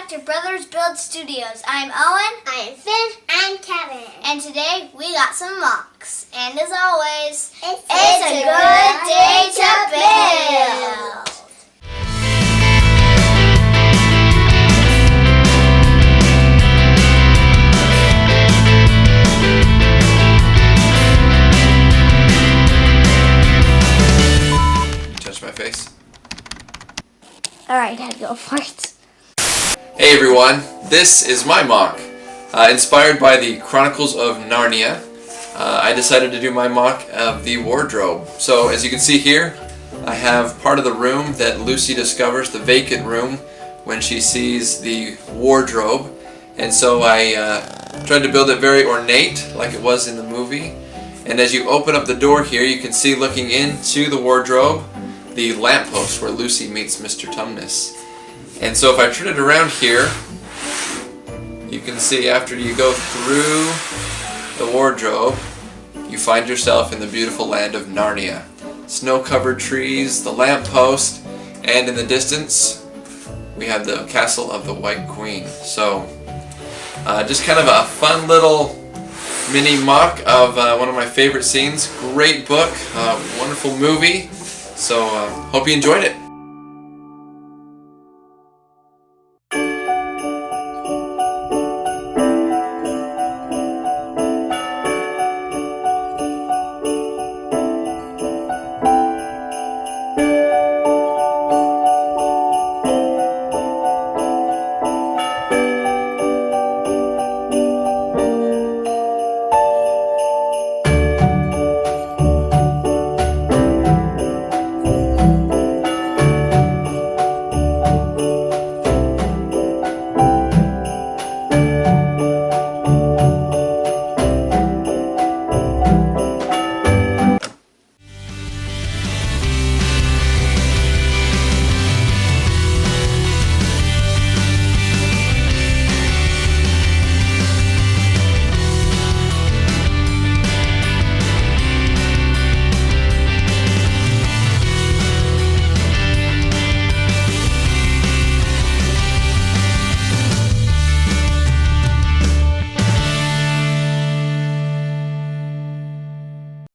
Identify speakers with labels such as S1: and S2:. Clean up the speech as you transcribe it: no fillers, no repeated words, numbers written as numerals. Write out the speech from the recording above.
S1: to Brothers Build Studios. I'm Owen.
S2: I'm Finn. I'm Kevin.
S1: And today we got some MOCs. And as always,
S2: It's
S1: a good day to build.
S3: Touch my face.
S1: Alright, Dad, go for it.
S3: Hey everyone, this is my MOC. Inspired by the Chronicles of Narnia, I decided to do my MOC of the wardrobe. So as you can see here, I have part of the room that Lucy discovers, the vacant room, when she sees the wardrobe. And so I tried to build it very ornate, like it was in the movie. And as you open up the door here, you can see looking into the wardrobe, the lamppost where Lucy meets Mr. Tumnus. And so if I turn it around here, you can see after you go through the wardrobe, you find yourself in the beautiful land of Narnia. Snow-covered trees, the lamppost, and in the distance, we have the castle of the White Queen. So, just kind of a fun little mini MOC of one of my favorite scenes. Great book, wonderful movie. So, hope you enjoyed it.